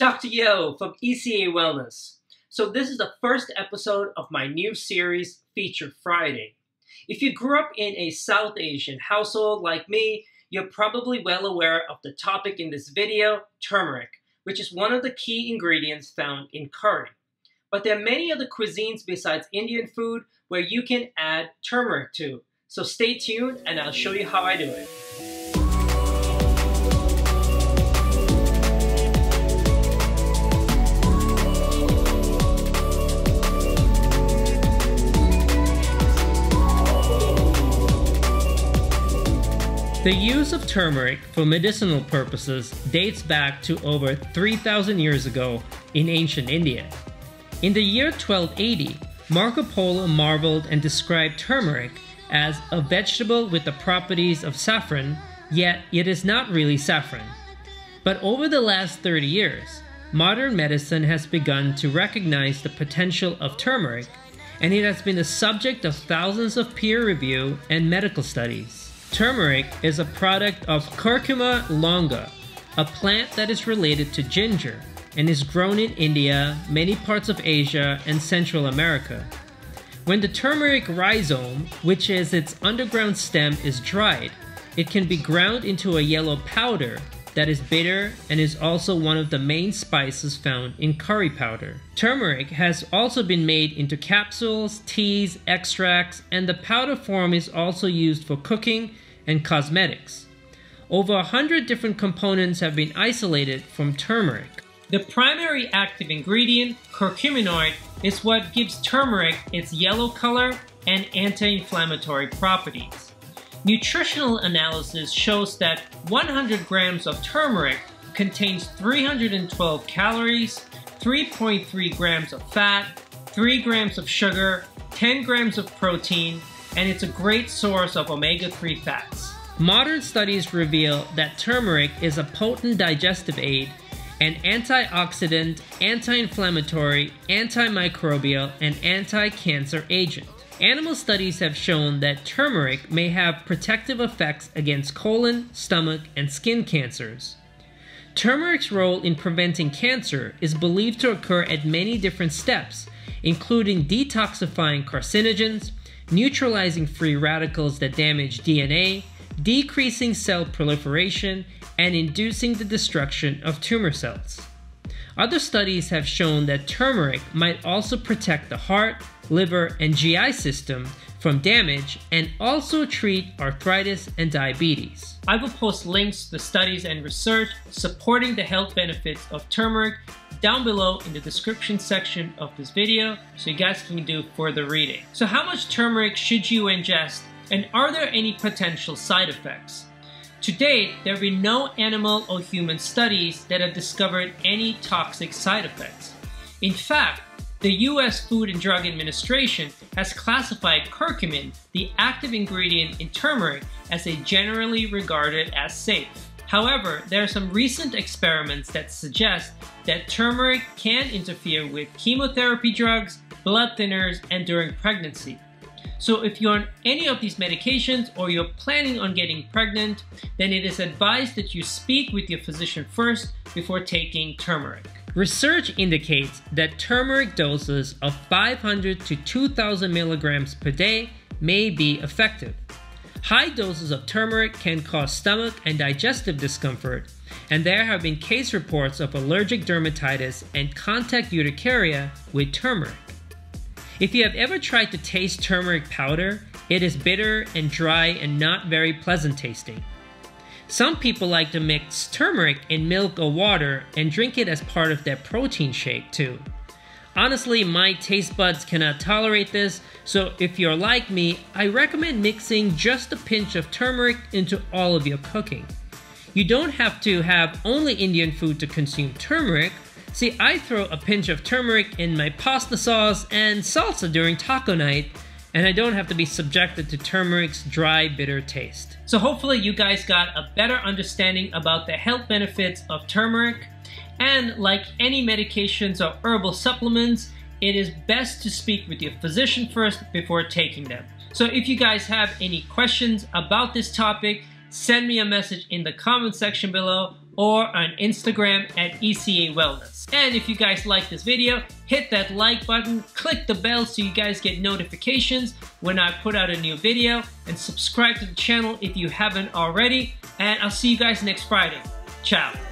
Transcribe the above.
Dr. Yo from ECA Wellness. So this is the first episode of my new series, Feature Friday. If you grew up in a South Asian household like me, you're probably well aware of the topic in this video, turmeric, which is one of the key ingredients found in curry. But there are many other cuisines besides Indian food where you can add turmeric to. So stay tuned and I'll show you how I do it. The use of turmeric for medicinal purposes dates back to over 3,000 years ago in ancient India. In the year 1280, Marco Polo marveled and described turmeric as a vegetable with the properties of saffron, yet it is not really saffron. But over the last 30 years, modern medicine has begun to recognize the potential of turmeric, and it has been the subject of thousands of peer review and medical studies. Turmeric is a product of Curcuma longa, a plant that is related to ginger and is grown in India, many parts of Asia, and Central America. When the turmeric rhizome, which is its underground stem, is dried, it can be ground into a yellow powder that is bitter and is also one of the main spices found in curry powder. Turmeric has also been made into capsules, teas, extracts, and the powder form is also used for cooking and cosmetics. Over 100 different components have been isolated from turmeric. The primary active ingredient, curcuminoid, is what gives turmeric its yellow color and anti-inflammatory properties. Nutritional analysis shows that 100 grams of turmeric contains 312 calories, 3.3 grams of fat, 3 grams of sugar, 10 grams of protein, and it's a great source of omega-3 fats. Modern studies reveal that turmeric is a potent digestive aid, an antioxidant, anti-inflammatory, antimicrobial, and anti-cancer agent. Animal studies have shown that turmeric may have protective effects against colon, stomach, and skin cancers. Turmeric's role in preventing cancer is believed to occur at many different steps, including detoxifying carcinogens, neutralizing free radicals that damage DNA, decreasing cell proliferation, and inducing the destruction of tumor cells. Other studies have shown that turmeric might also protect the heart, liver, and GI system from damage and also treat arthritis and diabetes. I will post links to the studies and research supporting the health benefits of turmeric down below in the description section of this video so you guys can do further reading. So how much turmeric should you ingest, and are there any potential side effects? To date, there have been no animal or human studies that have discovered any toxic side effects. In fact, the US Food and Drug Administration has classified curcumin, the active ingredient in turmeric, as a generally regarded as safe. However, there are some recent experiments that suggest that turmeric can interfere with chemotherapy drugs, blood thinners, and during pregnancy. So if you're on any of these medications or you're planning on getting pregnant, then it is advised that you speak with your physician first before taking turmeric. Research indicates that turmeric doses of 500 to 2,000 milligrams per day may be effective. High doses of turmeric can cause stomach and digestive discomfort, and there have been case reports of allergic dermatitis and contact urticaria with turmeric. If you have ever tried to taste turmeric powder, it is bitter and dry and not very pleasant tasting. Some people like to mix turmeric in milk or water and drink it as part of their protein shake too. Honestly, my taste buds cannot tolerate this, so if you're like me, I recommend mixing just a pinch of turmeric into all of your cooking. You don't have to have only Indian food to consume turmeric. See, I throw a pinch of turmeric in my pasta sauce and salsa during taco night, and I don't have to be subjected to turmeric's dry, bitter taste. So hopefully you guys got a better understanding about the health benefits of turmeric. And like any medications or herbal supplements, it is best to speak with your physician first before taking them. So if you guys have any questions about this topic, send me a message in the comment section below, or on Instagram at ECA Wellness. And if you guys like this video, hit that like button, click the bell so you guys get notifications when I put out a new video, and subscribe to the channel if you haven't already. And I'll see you guys next Friday. Ciao.